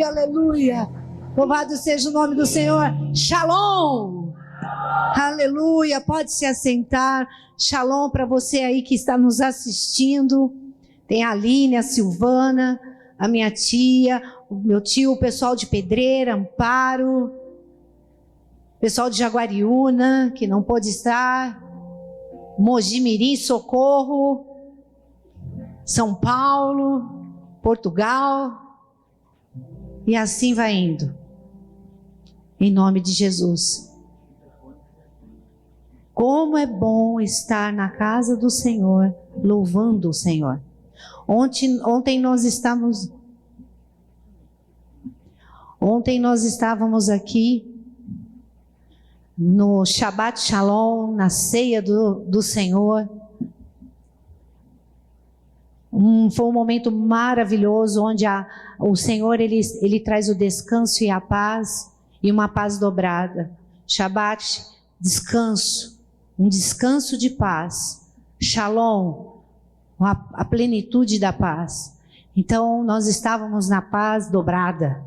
aleluia, aleluia. Louvado seja o nome do Senhor. Shalom. Aleluia. Pode se assentar. Shalom para você aí que está nos assistindo. Tem a Aline, a Silvana, a minha tia, o meu tio, o pessoal de Pedreira, Amparo, pessoal de Jaguariúna, que não pôde estar, Mogi Mirim, Socorro, São Paulo, Portugal, e assim vai indo, em nome de Jesus. Como é bom estar na casa do Senhor, louvando o Senhor. Ontem nós estávamos aqui no Shabbat Shalom, na ceia do Senhor. Foi um momento maravilhoso, onde o Senhor ele traz o descanso e a paz, e uma paz dobrada. Shabbat, descanso, um descanso de paz. Shalom, a plenitude da paz. Então nós estávamos na paz dobrada.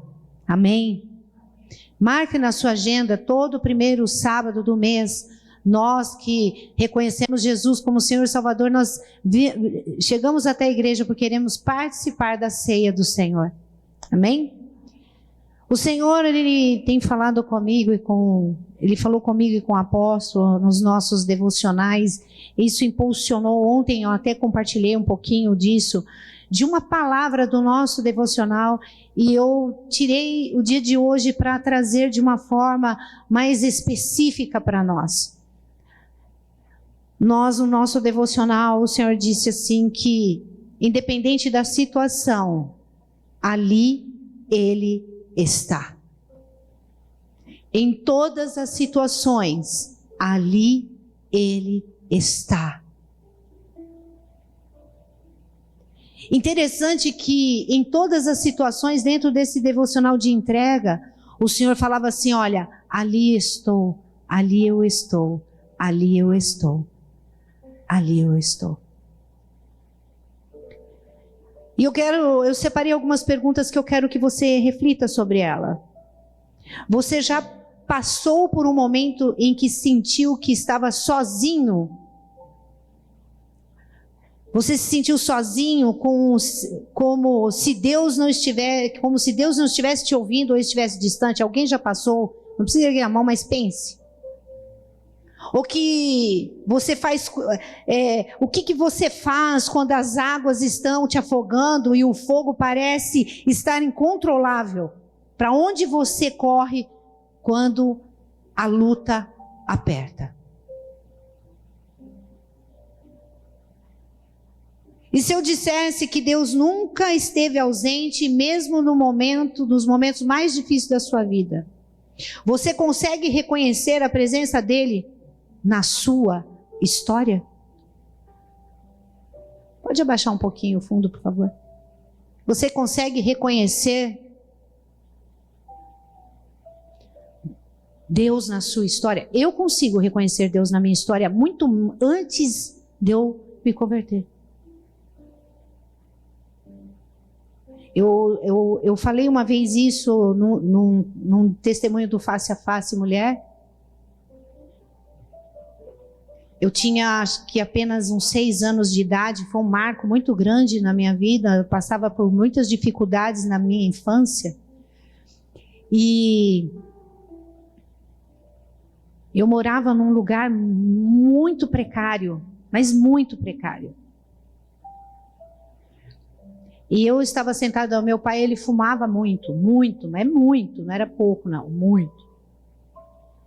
Amém? Marque na sua agenda todo o primeiro sábado do mês. Nós que reconhecemos Jesus como Senhor e Salvador, nós chegamos até a igreja porque queremos participar da ceia do Senhor. Amém? O Senhor, Ele tem falado comigo Ele falou comigo e com o apóstolo nos nossos devocionais. Isso impulsionou. Ontem eu até compartilhei um pouquinho disso, de uma palavra do nosso devocional, e eu tirei o dia de hoje para trazer de uma forma mais específica para nós. No nosso devocional, o Senhor disse assim que, independente da situação, ali Ele está. Em todas as situações, ali Ele está. Interessante que em todas as situações, dentro desse devocional de entrega, o Senhor falava assim: olha, ali estou, ali eu estou, ali eu estou, ali eu estou. E eu separei algumas perguntas que eu quero que você reflita sobre ela. Você já passou por um momento em que sentiu que estava sozinho? Você se sentiu sozinho, como se Deus não estivesse te ouvindo ou estivesse distante? Alguém já passou? Não precisa erguer a mão, mas pense. O que você faz? O que você faz quando as águas estão te afogando e o fogo parece estar incontrolável? Para onde você corre quando a luta aperta? E se eu dissesse que Deus nunca esteve ausente, mesmo nos momentos mais difíceis da sua vida, você consegue reconhecer a presença dele na sua história? Pode abaixar um pouquinho o fundo, por favor. Você consegue reconhecer Deus na sua história? Eu consigo reconhecer Deus na minha história muito antes de eu me converter. Eu falei uma vez isso num testemunho do Face a Face Mulher. Eu tinha, acho que apenas uns 6 anos de idade. Foi um marco muito grande na minha vida. Eu passava por muitas dificuldades na minha infância. E eu morava num lugar muito precário, mas muito precário. E eu estava sentada, meu pai, ele fumava muito, mas muito, não era pouco não, muito.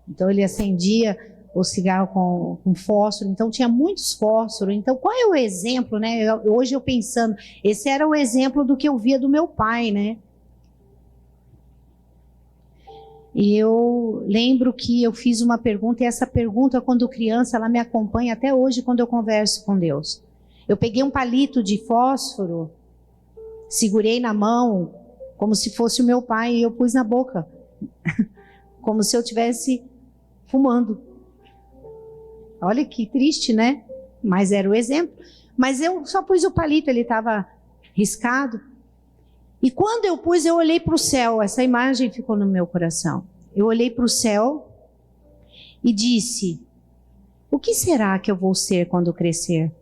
Então ele acendia o cigarro com fósforo, então tinha muitos fósforos. Então qual é o exemplo, né? Hoje eu pensando, esse era o exemplo do que eu via do meu pai, né? E eu lembro que eu fiz uma pergunta, e essa pergunta, quando criança, ela me acompanha até hoje quando eu converso com Deus. Eu peguei um palito de fósforo, segurei na mão, como se fosse o meu pai, e eu pus na boca, como se eu estivesse fumando. Olha que triste, né? Mas era o exemplo. Mas eu só pus o palito, ele estava riscado. E quando eu pus, eu olhei para o céu. Essa imagem ficou no meu coração. Eu olhei para o céu e disse: o que será que eu vou ser quando crescer?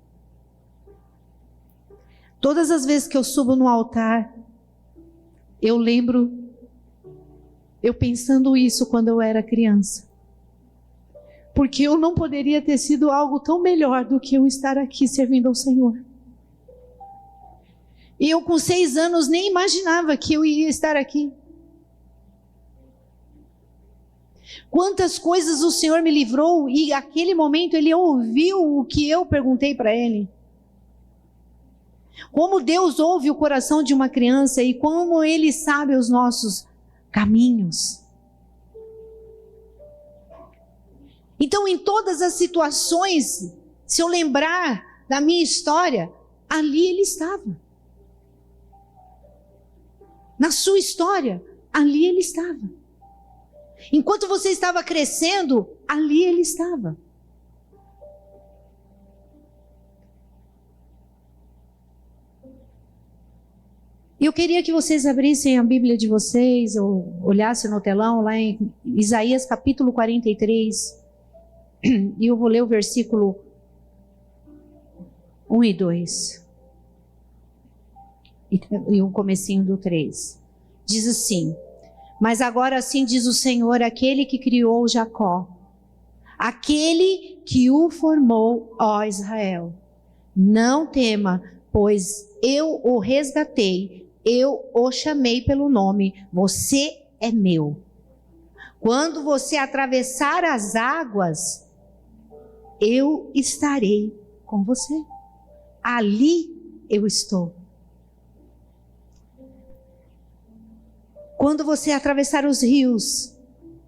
Todas as vezes que eu subo no altar, eu lembro eu pensando isso quando eu era criança. Porque eu não poderia ter sido algo tão melhor do que eu estar aqui servindo ao Senhor. E eu com 6 anos nem imaginava que eu iria estar aqui. Quantas coisas o Senhor me livrou e naquele momento Ele ouviu o que eu perguntei para Ele. Como Deus ouve o coração de uma criança e como Ele sabe os nossos caminhos. Então, em todas as situações, se eu lembrar da minha história, ali Ele estava. Na sua história, ali Ele estava. Enquanto você estava crescendo, ali Ele estava. Eu queria que vocês abrissem a Bíblia de vocês, ou olhassem no telão, lá em Isaías capítulo 43. E eu vou ler o versículo 1 e 2. E o comecinho do 3. Diz assim: mas agora assim diz o Senhor, aquele que criou Jacó, aquele que o formou, ó Israel. Não tema, pois eu o resgatei, eu o chamei pelo nome, você é meu. Quando você atravessar as águas, eu estarei com você. Ali eu estou. Quando você atravessar os rios,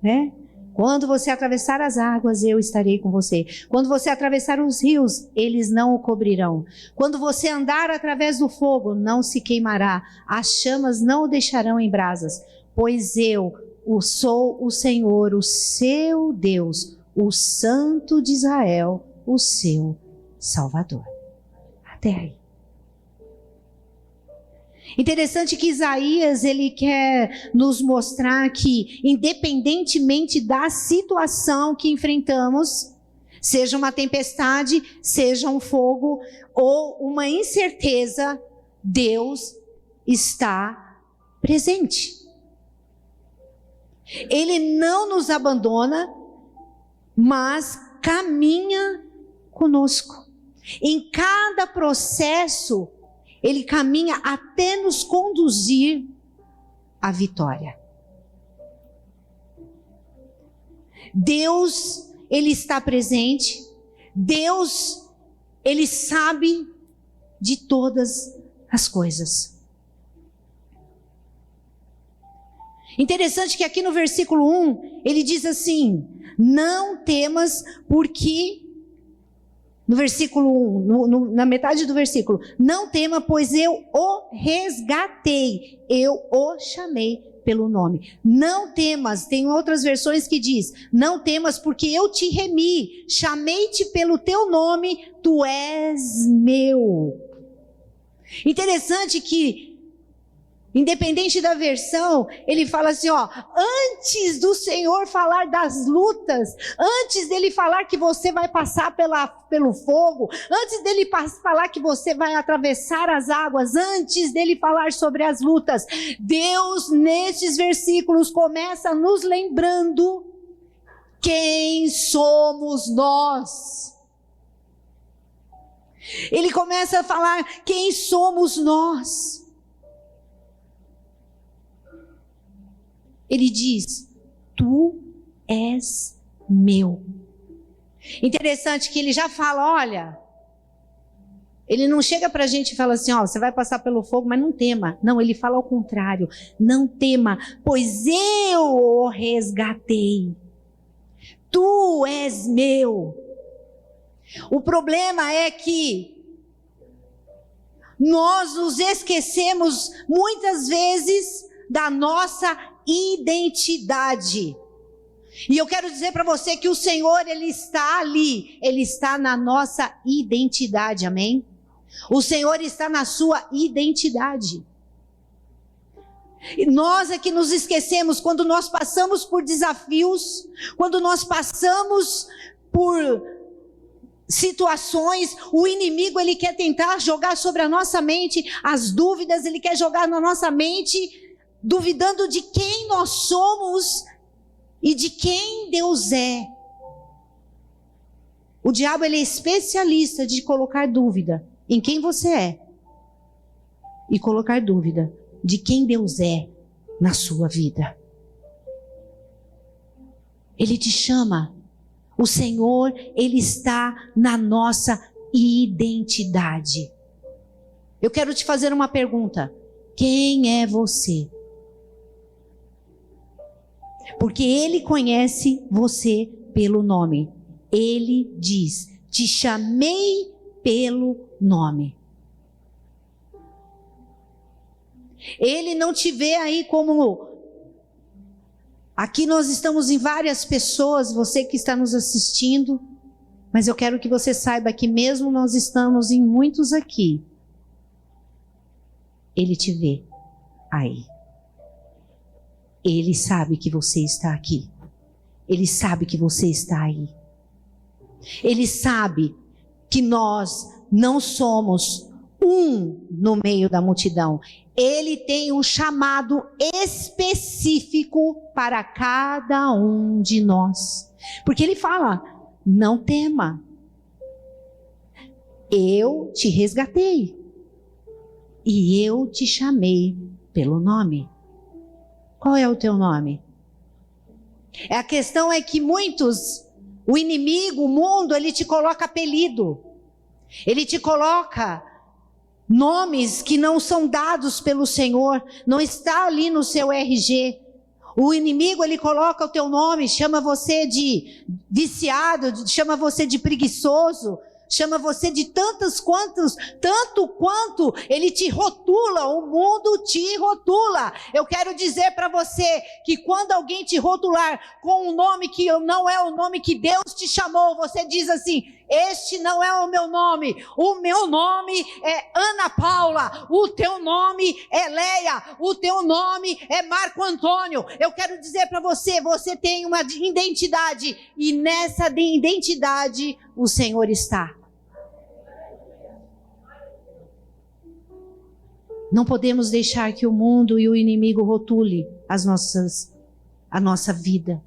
né? Quando você atravessar as águas, eu estarei com você. Quando você atravessar os rios, eles não o cobrirão. Quando você andar através do fogo, não se queimará. As chamas não o deixarão em brasas. Pois eu sou o Senhor, o seu Deus, o Santo de Israel, o seu Salvador. Até aí. Interessante que Isaías, ele quer nos mostrar que, independentemente da situação que enfrentamos, seja uma tempestade, seja um fogo ou uma incerteza, Deus está presente. Ele não nos abandona, mas caminha conosco. Em cada processo, Ele caminha até nos conduzir à vitória. Deus, Ele está presente. Deus, Ele sabe de todas as coisas. Interessante que aqui no versículo 1, ele diz assim: não temas, porque... No versículo 1, na metade do versículo, não tema, pois eu o resgatei, eu o chamei pelo nome. Não temas, tem outras versões que diz, não temas porque eu te remi, chamei-te pelo teu nome, tu és meu. Interessante que, independente da versão, ele fala assim, ó, antes do Senhor falar das lutas, antes dele falar que você vai passar pelo fogo, antes dele falar que você vai atravessar as águas, antes dele falar sobre as lutas, Deus, nesses versículos, começa nos lembrando quem somos nós. Ele começa a falar quem somos nós. Ele diz, tu és meu. Interessante que ele já fala, olha, ele não chega para a gente e fala assim, ó, você vai passar pelo fogo, mas não tema. Não, ele fala ao contrário, não tema, pois eu o resgatei. Tu és meu. O problema é que nós nos esquecemos muitas vezes da nossa identidade. E eu quero dizer para você que o Senhor, Ele está ali, Ele está na nossa identidade, amém? O Senhor está na sua identidade. E nós é que nos esquecemos quando nós passamos por desafios, quando nós passamos por situações, o inimigo ele quer tentar jogar sobre a nossa mente as dúvidas, ele quer jogar na nossa mente, duvidando de quem nós somos e de quem Deus é. O diabo ele é especialista de colocar dúvida em quem você é e colocar dúvida de quem Deus é na sua vida. Ele te chama. O Senhor, Ele está na nossa identidade. Eu quero te fazer uma pergunta. Quem é você? Porque Ele conhece você pelo nome. Ele diz, te chamei pelo nome. Ele não te vê aí como... Aqui nós estamos em várias pessoas, você que está nos assistindo, mas eu quero que você saiba que mesmo nós estamos em muitos aqui, Ele te vê aí. Ele sabe que você está aqui. Ele sabe que você está aí. Ele sabe que nós não somos um no meio da multidão. Ele tem um chamado específico para cada um de nós. Porque Ele fala, não tema. Eu te resgatei. E eu te chamei pelo nome. Qual é o teu nome? A questão é que muitos, o inimigo, o mundo, ele te coloca apelido. Ele te coloca nomes que não são dados pelo Senhor, não está ali no seu RG. O inimigo, ele coloca o teu nome, chama você de viciado, chama você de preguiçoso, chama você de tanto quanto ele te rotula, o mundo te rotula. Eu quero dizer para você que quando alguém te rotular com um nome que não é o nome que Deus te chamou, você diz assim, este não é o meu nome é Ana Paula, o teu nome é Leia, o teu nome é Marco Antônio. Eu quero dizer para você, você tem uma identidade e nessa identidade o Senhor está. Não podemos deixar que o mundo e o inimigo rotule a nossa vida.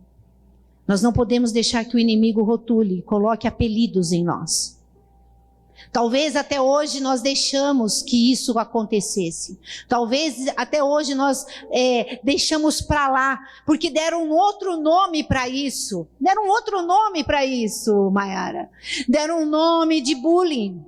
Nós não podemos deixar que o inimigo rotule, coloque apelidos em nós. Talvez até hoje nós deixamos que isso acontecesse. Talvez até hoje nós deixamos para lá, porque deram um outro nome para isso. Deram um outro nome para isso, Maiara. Deram um nome de bullying.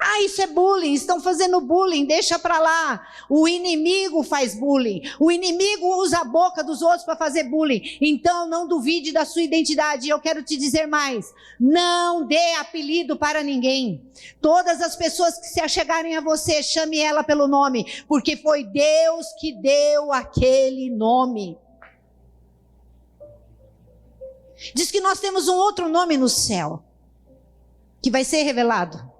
Ah, isso é bullying, estão fazendo bullying, deixa para lá. O inimigo faz bullying. O inimigo usa a boca dos outros para fazer bullying. Então não duvide da sua identidade. Eu quero te dizer mais. Não dê apelido para ninguém. Todas as pessoas que se achegarem a você, chame ela pelo nome. Porque foi Deus que deu aquele nome. Diz que nós temos um outro nome no céu. Que vai ser revelado.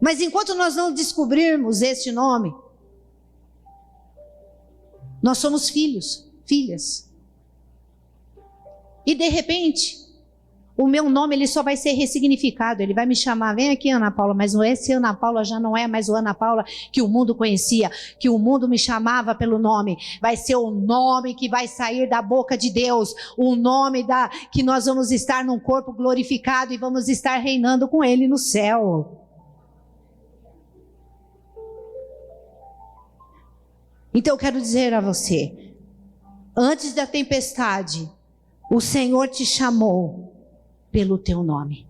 Mas enquanto nós não descobrirmos este nome, nós somos filhos, filhas. E de repente, o meu nome ele só vai ser ressignificado. Ele vai me chamar, vem aqui Ana Paula, mas esse Ana Paula já não é mais o Ana Paula que o mundo conhecia, que o mundo me chamava pelo nome. Vai ser o nome que vai sair da boca de Deus, o nome que nós vamos estar num corpo glorificado e vamos estar reinando com Ele no céu. Então eu quero dizer a você, antes da tempestade, o Senhor te chamou pelo teu nome.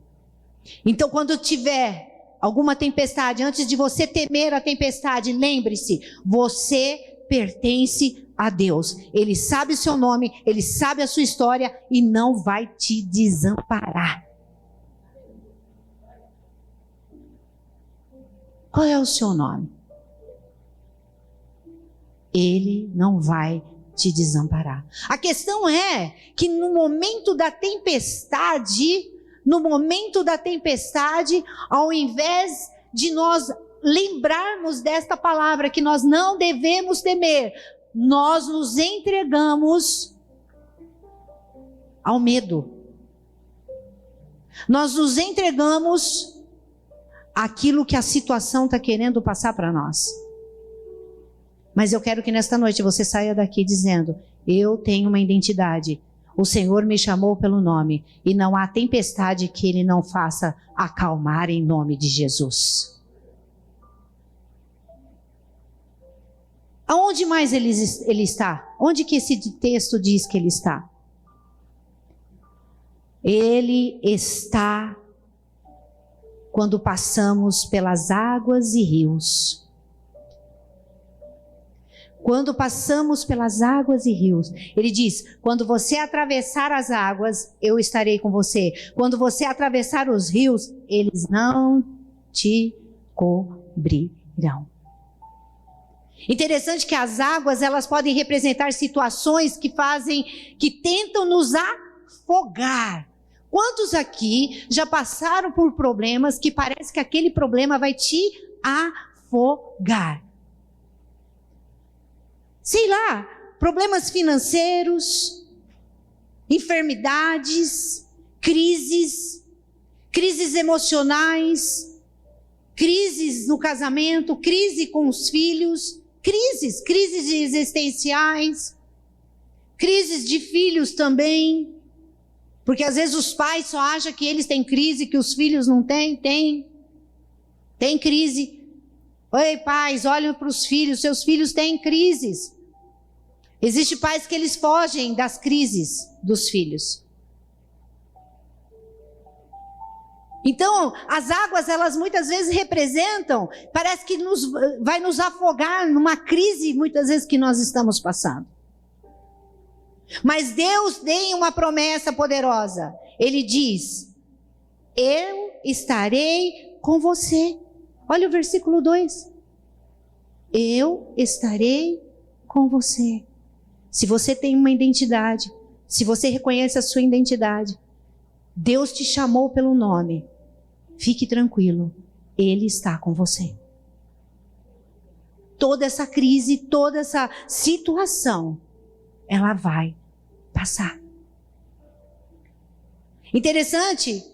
Então quando tiver alguma tempestade, antes de você temer a tempestade, lembre-se, você pertence a Deus. Ele sabe o seu nome, Ele sabe a sua história e não vai te desamparar. Qual é o seu nome? Ele não vai te desamparar. A questão é que no momento da tempestade, ao invés de nós lembrarmos desta palavra, que nós não devemos temer, nós nos entregamos ao medo. Nós nos entregamos àquilo que a situação está querendo passar para nós. Mas eu quero que nesta noite você saia daqui dizendo: eu tenho uma identidade. O Senhor me chamou pelo nome. E não há tempestade que Ele não faça acalmar em nome de Jesus. Aonde mais ele está? Onde que esse texto diz que Ele está? Ele está quando passamos pelas águas e rios. Quando passamos pelas águas e rios, ele diz: quando você atravessar as águas, eu estarei com você. Quando você atravessar os rios, eles não te cobrirão. Interessante que as águas, elas podem representar situações que tentam nos afogar. Quantos aqui já passaram por problemas que parece que aquele problema vai te afogar? Sei lá, problemas financeiros, enfermidades, crises emocionais, crises no casamento, crise com os filhos, crises existenciais, crises de filhos também, porque às vezes os pais só acham que eles têm crise, que os filhos não têm. Tem crise. Oi, pais, olhem para os filhos, seus filhos têm crises. Existem pais que eles fogem das crises dos filhos. Então, as águas, elas muitas vezes representam, parece que vai nos afogar numa crise, muitas vezes, que nós estamos passando. Mas Deus tem uma promessa poderosa. Ele diz: eu estarei com você. Olha o versículo 2. Eu estarei com você. Se você tem uma identidade, se você reconhece a sua identidade, Deus te chamou pelo nome, fique tranquilo, Ele está com você. Toda essa crise, toda essa situação, ela vai passar. Interessante,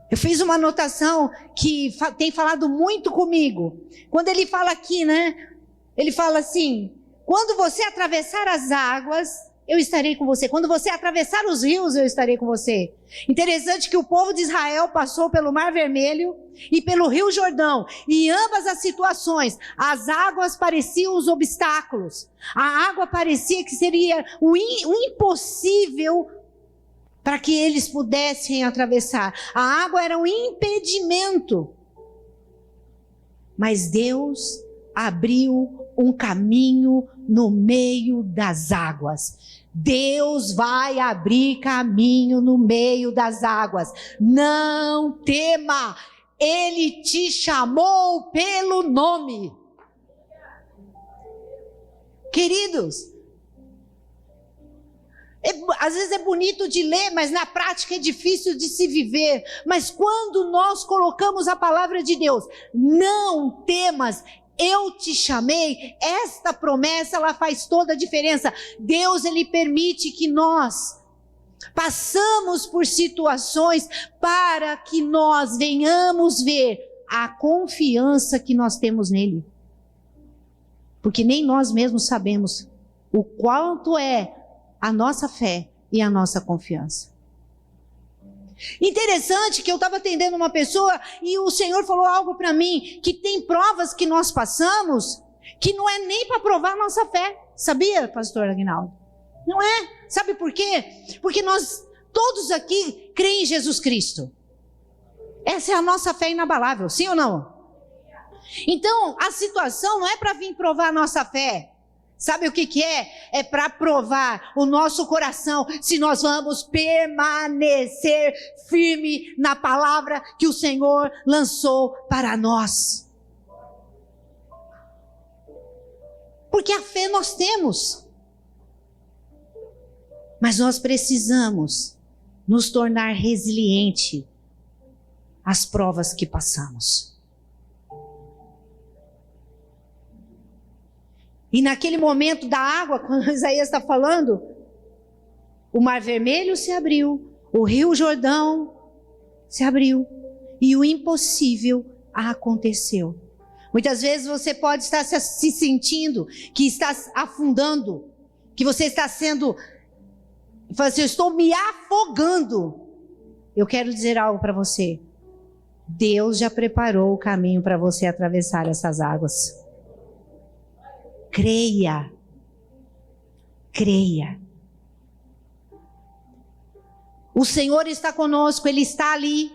eu fiz uma anotação que tem falado muito comigo. Quando ele fala aqui, né? Ele fala assim: quando você atravessar as águas, eu estarei com você. Quando você atravessar os rios, eu estarei com você. Interessante que o povo de Israel passou pelo Mar Vermelho e pelo Rio Jordão. E em ambas as situações, as águas pareciam os obstáculos. A água parecia que seria o impossível para que eles pudessem atravessar. A água era um impedimento. Mas Deus abriu um caminho no meio das águas. Deus vai abrir caminho no meio das águas. Não tema, Ele te chamou pelo nome. Queridos, às vezes é bonito de ler, mas na prática é difícil de se viver. Mas quando nós colocamos a palavra de Deus, não temas, eu te chamei, esta promessa, ela faz toda a diferença. Deus, Ele permite que nós passamos por situações para que nós venhamos ver a confiança que nós temos nele. Porque nem nós mesmos sabemos o quanto é a nossa fé e a nossa confiança. Interessante que eu estava atendendo uma pessoa e o Senhor falou algo para mim, que tem provas que nós passamos que não é nem para provar a nossa fé. Sabia, pastor Aguinaldo? Não é. Sabe por quê? Porque nós todos aqui creem em Jesus Cristo. Essa é a nossa fé inabalável, sim ou não? Então, a situação não é para vir provar a nossa fé. Sabe o que é? É para provar o nosso coração, se nós vamos permanecer firme na palavra que o Senhor lançou para nós. Porque a fé nós temos. Mas nós precisamos nos tornar resiliente às provas que passamos. E naquele momento da água, quando Isaías está falando, o Mar Vermelho se abriu, o Rio Jordão se abriu e o impossível aconteceu. Muitas vezes você pode estar se sentindo que está afundando, que você está sendo, fala assim, eu estou me afogando. Eu quero dizer algo para você. Deus já preparou o caminho para você atravessar essas águas. Creia. Creia. O Senhor está conosco, Ele está ali.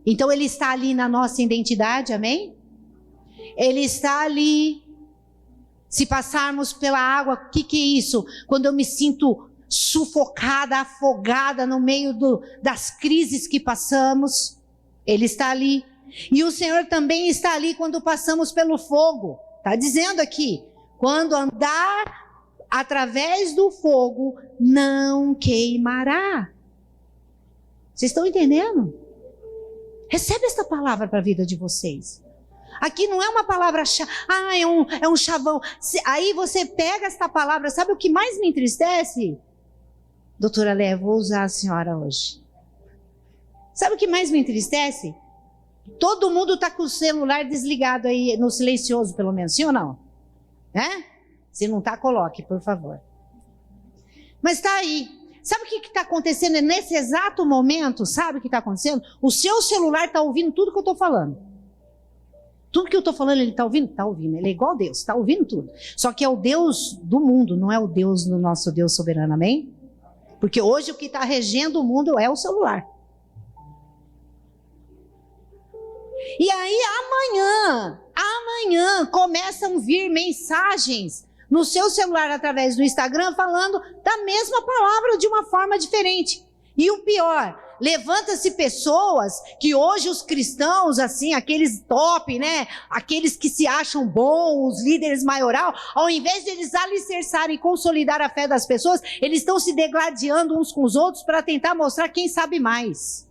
Então Ele está ali na nossa identidade, amém? Ele está ali. Se passarmos pela água, o que é isso? Quando eu me sinto sufocada, afogada no meio das crises que passamos, Ele está ali. E o Senhor também está ali quando passamos pelo fogo. Está dizendo aqui, quando andar através do fogo, não queimará. Vocês estão entendendo? Recebe esta palavra para a vida de vocês. Aqui não é uma palavra, é um chavão. Aí você pega esta palavra, sabe o que mais me entristece? Doutora Léa, vou usar a senhora hoje. Sabe o que mais me entristece? Todo mundo está com o celular desligado aí, no silencioso pelo menos, sim ou não? Se não está, coloque, por favor. Mas está aí. Sabe o que está acontecendo nesse exato momento? Sabe o que está acontecendo? O seu celular está ouvindo tudo que eu estou falando. Tudo que eu estou falando, ele está ouvindo? Está ouvindo. Ele é igual a Deus, está ouvindo tudo. Só que é o Deus do mundo, não é o Deus do nosso Deus soberano, amém? Porque hoje o que está regendo o mundo é o celular. E aí amanhã começam a vir mensagens no seu celular através do Instagram falando da mesma palavra de uma forma diferente. E o pior, levanta-se pessoas que hoje os cristãos, assim, aqueles top, né? Aqueles que se acham bons, os líderes maioral, ao invés de eles alicerçarem e consolidar a fé das pessoas, eles estão se degladiando uns com os outros para tentar mostrar quem sabe mais.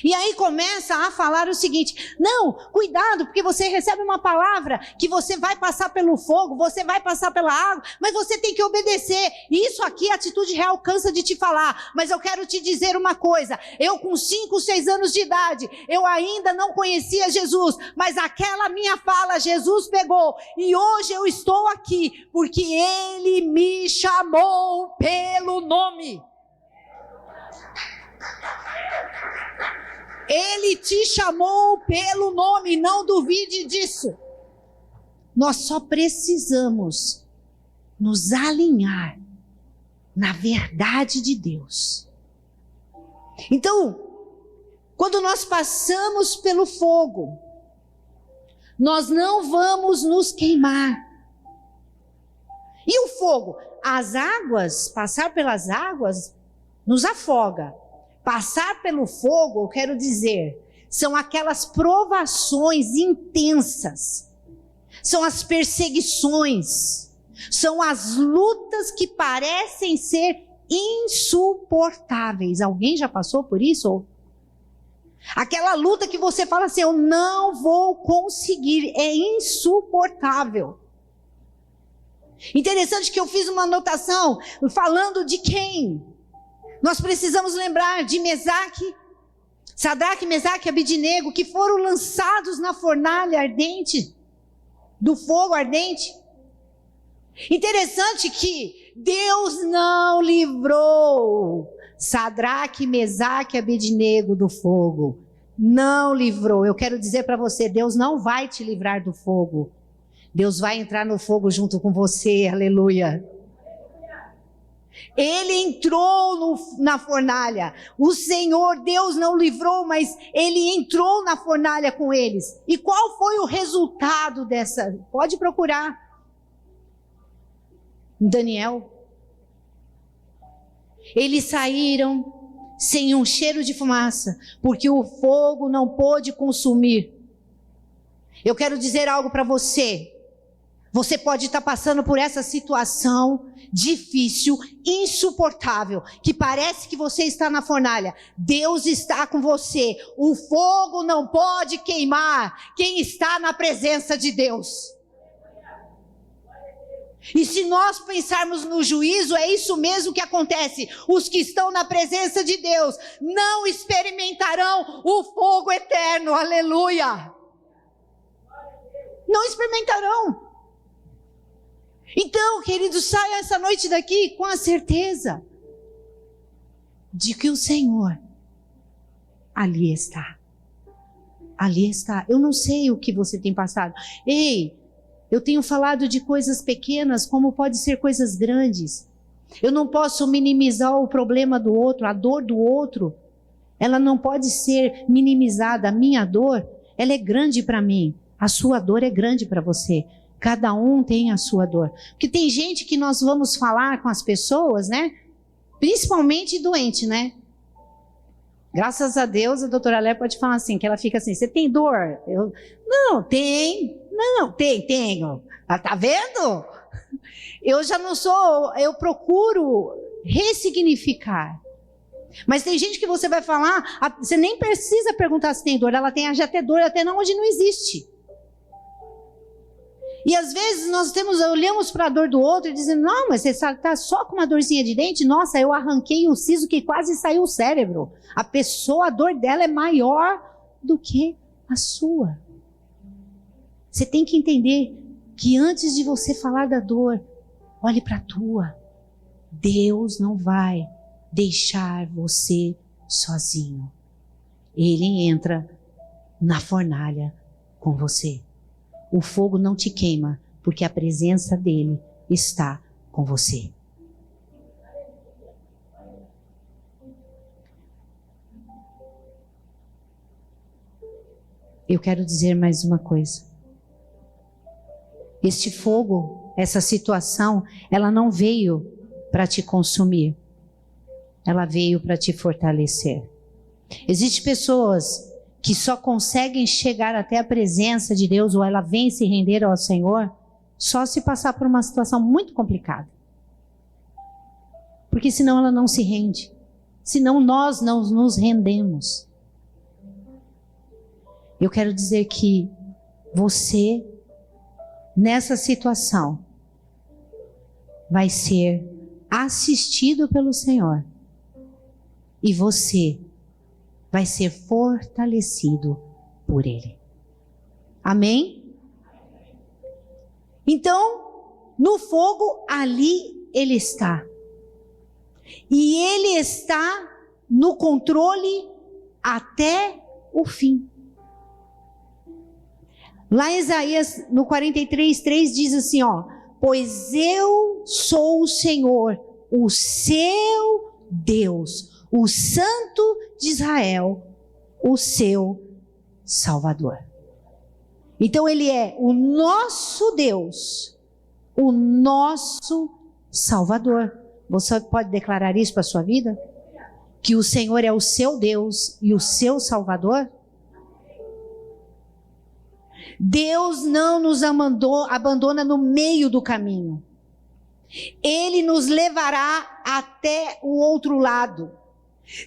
E aí começa a falar o seguinte, não, cuidado, porque você recebe uma palavra que você vai passar pelo fogo, você vai passar pela água, mas você tem que obedecer. Isso aqui, a Atitude Real cansa de te falar, mas eu quero te dizer uma coisa, eu com 5, 6 anos de idade, eu ainda não conhecia Jesus, mas aquela minha fala, Jesus pegou, e hoje eu estou aqui, porque Ele me chamou pelo nome. Ele te chamou pelo nome, não duvide disso. Nós só precisamos nos alinhar na verdade de Deus. Então, quando nós passamos pelo fogo, nós não vamos nos queimar. E o fogo? As águas, passar pelas águas, nos afoga. Passar pelo fogo, eu quero dizer, são aquelas provações intensas, são as perseguições, são as lutas que parecem ser insuportáveis. Alguém já passou por isso? Aquela luta que você fala assim, eu não vou conseguir, é insuportável. Interessante que eu fiz uma anotação falando de quem? Nós precisamos lembrar de Sadraque, Mesaque e Abednego, que foram lançados na fornalha ardente, do fogo ardente. Interessante que Deus não livrou Sadraque, Mesaque e Abednego do fogo. Não livrou. Eu quero dizer para você, Deus não vai te livrar do fogo. Deus vai entrar no fogo junto com você, aleluia. Ele entrou na fornalha. O Senhor, Deus não livrou, mas Ele entrou na fornalha com eles. E qual foi o resultado dessa? Pode procurar. Daniel. Eles saíram sem um cheiro de fumaça, porque o fogo não pôde consumir. Eu quero dizer algo para você. Você pode estar passando por essa situação difícil, insuportável, que parece que você está na fornalha. Deus está com você. O fogo não pode queimar quem está na presença de Deus. E se nós pensarmos no juízo, é isso mesmo que acontece. Os que estão na presença de Deus não experimentarão o fogo eterno. Aleluia! Não experimentarão. Então, queridos, saia essa noite daqui com a certeza de que o Senhor ali está. Ali está. Eu não sei o que você tem passado. Ei, eu tenho falado de coisas pequenas, como pode ser coisas grandes. Eu não posso minimizar o problema do outro, a dor do outro. Ela não pode ser minimizada. A minha dor, ela é grande para mim. A sua dor é grande para você. Cada um tem a sua dor. Porque tem gente que nós vamos falar com as pessoas, né? Principalmente doente, né? Graças a Deus, a doutora Lé pode falar assim, que ela fica assim, você tem dor? Não, tenho. Tá vendo? Eu já não sou, eu procuro ressignificar. Mas tem gente que você vai falar, você nem precisa perguntar se tem dor, ela tem já até dor até onde não existe. E às vezes nós olhamos para a dor do outro e dizemos, não, mas você está só com uma dorzinha de dente? Nossa, eu arranquei o siso que quase saiu o cérebro. A pessoa, a dor dela é maior do que a sua. Você tem que entender que antes de você falar da dor, olhe para a tua. Deus não vai deixar você sozinho. Ele entra na fornalha com você. O fogo não te queima, porque a presença dele está com você. Eu quero dizer mais uma coisa. Este fogo, essa situação, ela não veio para te consumir. Ela veio para te fortalecer. Existem pessoas que só conseguem chegar até a presença de Deus, ou ela vem se render ao Senhor, só se passar por uma situação muito complicada. Porque senão ela não se rende. Senão nós não nos rendemos. Eu quero dizer que você, nessa situação, vai ser assistido pelo Senhor. E você vai ser fortalecido por Ele. Amém? Então, no fogo, ali Ele está. E Ele está no controle até o fim. Lá em Isaías, no 43:3, diz assim, pois eu sou o Senhor, o seu Deus, o Santo de Israel, o seu Salvador. Então ele é o nosso Deus, o nosso Salvador. Você pode declarar isso para a sua vida? Que o Senhor é o seu Deus e o seu Salvador? Deus não nos abandona no meio do caminho. Ele nos levará até o outro lado.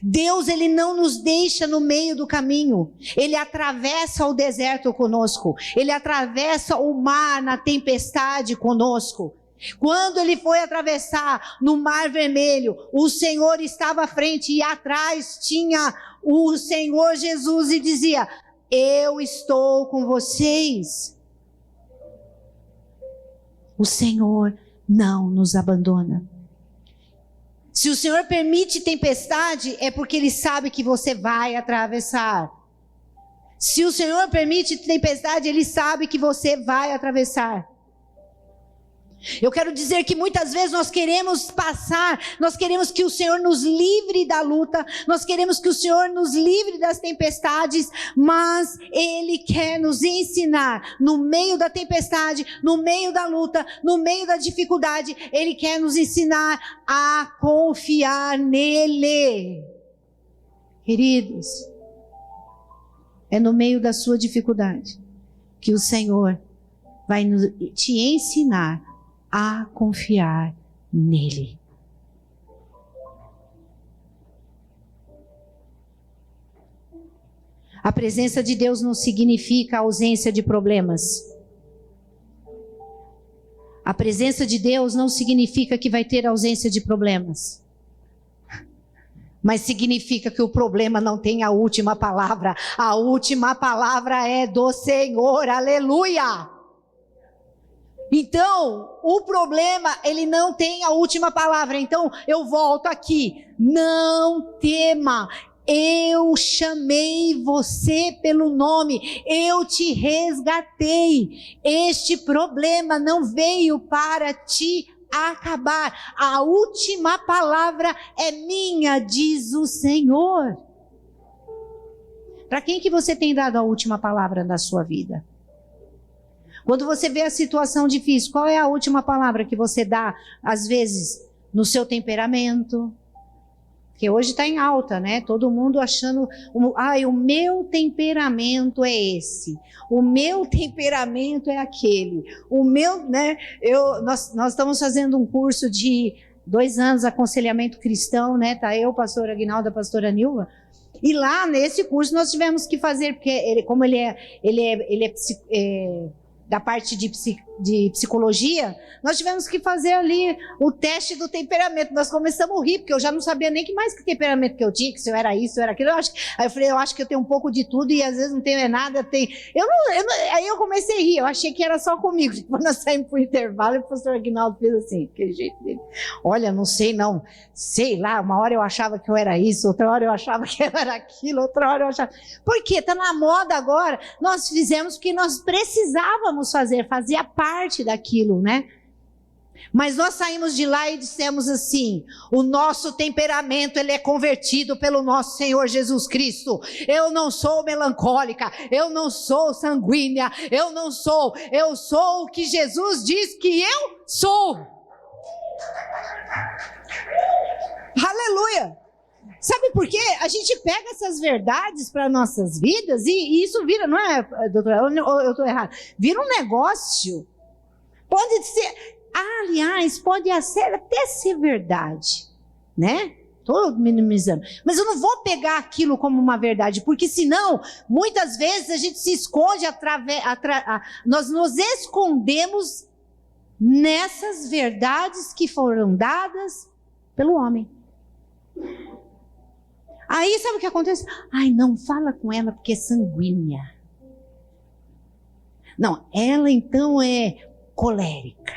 Deus, ele não nos deixa no meio do caminho. Ele atravessa o deserto conosco. Ele atravessa o mar na tempestade conosco. Quando ele foi atravessar no Mar Vermelho, o Senhor estava à frente e atrás tinha o Senhor Jesus e dizia: eu estou com vocês. O Senhor não nos abandona. Se o Senhor permite tempestade, é porque Ele sabe que você vai atravessar. Se o Senhor permite tempestade, Ele sabe que você vai atravessar. Eu quero dizer que muitas vezes nós queremos passar, nós queremos que o Senhor nos livre da luta, nós queremos que o Senhor nos livre das tempestades, mas Ele quer nos ensinar, no meio da tempestade, no meio da luta, no meio da dificuldade, Ele quer nos ensinar a confiar nele. Queridos, é no meio da sua dificuldade que o Senhor vai te ensinar a confiar nele. A presença de Deus não significa a ausência de problemas. A presença de Deus não significa que vai ter ausência de problemas, mas significa que o problema não tem a última palavra. A última palavra é do Senhor, aleluia! Então, o problema, ele não tem a última palavra. Então, eu volto aqui, não tema. Eu chamei você pelo nome, eu te resgatei. Este problema não veio para te acabar. A última palavra é minha, diz o Senhor. Para quem que você tem dado a última palavra na sua vida? Quando você vê a situação difícil, qual é a última palavra que você dá, às vezes, no seu temperamento? Porque hoje está em alta, né? Todo mundo achando, o meu temperamento é esse, o meu temperamento é aquele, o meu, né? Nós estamos fazendo um curso de 2 anos, aconselhamento cristão, né? Tá eu, pastor Aguinaldo, a pastora Nilva. E lá nesse curso nós tivemos que fazer, porque ele é da parte de psicologia, nós tivemos que fazer ali o teste do temperamento. Nós começamos a rir, porque eu já não sabia nem que mais que temperamento que eu tinha, que se eu era isso, se eu era aquilo. Aí eu falei, eu acho que eu tenho um pouco de tudo e às vezes não tenho nada. Aí eu comecei a rir, eu achei que era só comigo. Quando nós saímos para o intervalo, e o pastor Aguinaldo fez assim, aquele jeito dele. Olha, não sei não, sei lá, uma hora eu achava que eu era isso, outra hora eu achava que eu era aquilo, outra hora eu achava... Por quê? Está na moda agora. Nós fizemos o que nós precisávamos fazer, fazia parte daquilo, né? Mas nós saímos de lá e dissemos assim, o nosso temperamento, ele é convertido pelo nosso Senhor Jesus Cristo. Eu não sou melancólica, eu não sou sanguínea, eu sou o que Jesus diz que eu sou. Aleluia! Sabe por quê? A gente pega essas verdades para nossas vidas e isso vira, não é, doutora? Eu estou errado. Vira um negócio. Pode ser, aliás, pode até ser verdade, né? Estou minimizando. Mas eu não vou pegar aquilo como uma verdade, porque senão, muitas vezes a gente se esconde nós nos escondemos nessas verdades que foram dadas pelo homem. Aí sabe o que acontece? Ai, não fala com ela porque é sanguínea. Não, ela então é colérica.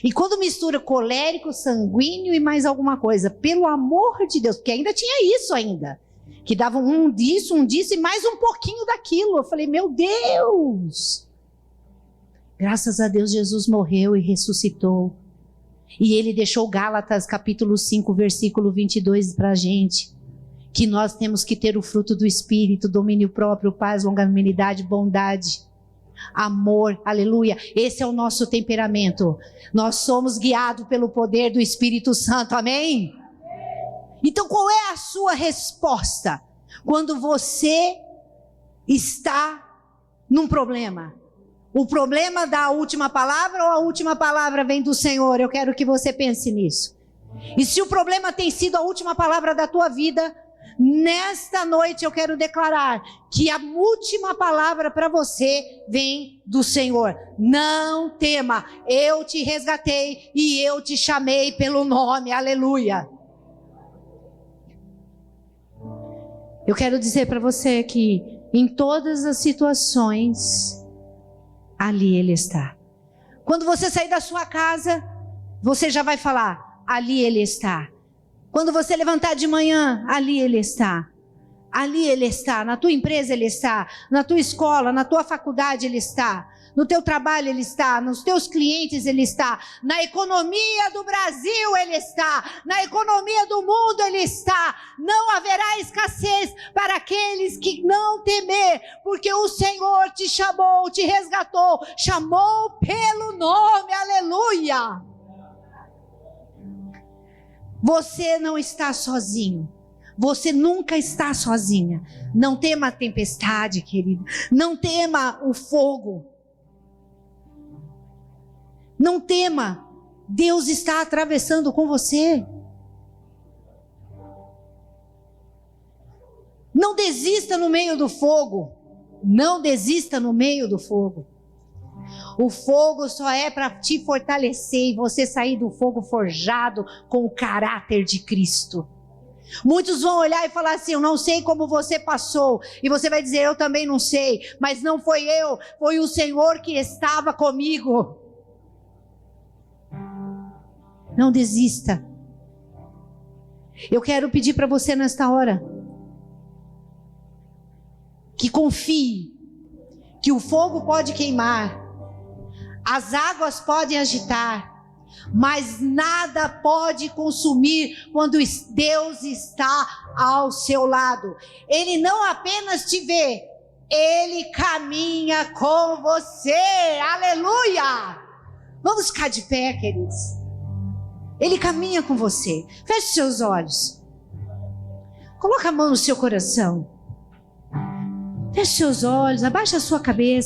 E quando mistura colérico, sanguíneo e mais alguma coisa, pelo amor de Deus, porque ainda tinha isso ainda, que davam um disso e mais um pouquinho daquilo. Eu falei, meu Deus! Graças a Deus Jesus morreu e ressuscitou. E ele deixou Gálatas capítulo 5, versículo 22 para a gente. Que nós temos que ter o fruto do Espírito, domínio próprio, paz, longanimidade, bondade, amor, aleluia. Esse é o nosso temperamento. Nós somos guiados pelo poder do Espírito Santo, amém? Então qual é a sua resposta quando você está num problema? O problema dá a última palavra ou a última palavra vem do Senhor? Eu quero que você pense nisso. E se o problema tem sido a última palavra da tua vida, nesta noite eu quero declarar que a última palavra para você vem do Senhor. Não tema, eu te resgatei e eu te chamei pelo nome, aleluia. Eu quero dizer para você que em todas as situações, ali Ele está. Quando você sair da sua casa, você já vai falar, ali Ele está. Quando você levantar de manhã, ali Ele está. Ali Ele está. Na tua empresa Ele está. Na tua escola, na tua faculdade Ele está. No teu trabalho Ele está. Nos teus clientes Ele está. Na economia do Brasil Ele está. Na economia do mundo Ele está. Não haverá escassez para aqueles que não temer, porque o Senhor te chamou, te resgatou, chamou pelo nome, aleluia. Você não está sozinho. Você nunca está sozinha. Não tema a tempestade, querido. Não tema o fogo. Não tema. Deus está atravessando com você. Não desista no meio do fogo. Não desista no meio do fogo. O fogo só é para te fortalecer e você sair do fogo forjado com o caráter de Cristo. Muitos vão olhar e falar assim: eu não sei como você passou. E você vai dizer: eu também não sei. Mas não foi eu, foi o Senhor que estava comigo. Não desista. Eu quero pedir para você nesta hora que confie que o fogo pode queimar, as águas podem agitar, mas nada pode consumir quando Deus está ao seu lado. Ele não apenas te vê, Ele caminha com você. Aleluia! Vamos ficar de pé, queridos. Ele caminha com você. Feche seus olhos. Coloca a mão no seu coração. Feche seus olhos, abaixa a sua cabeça.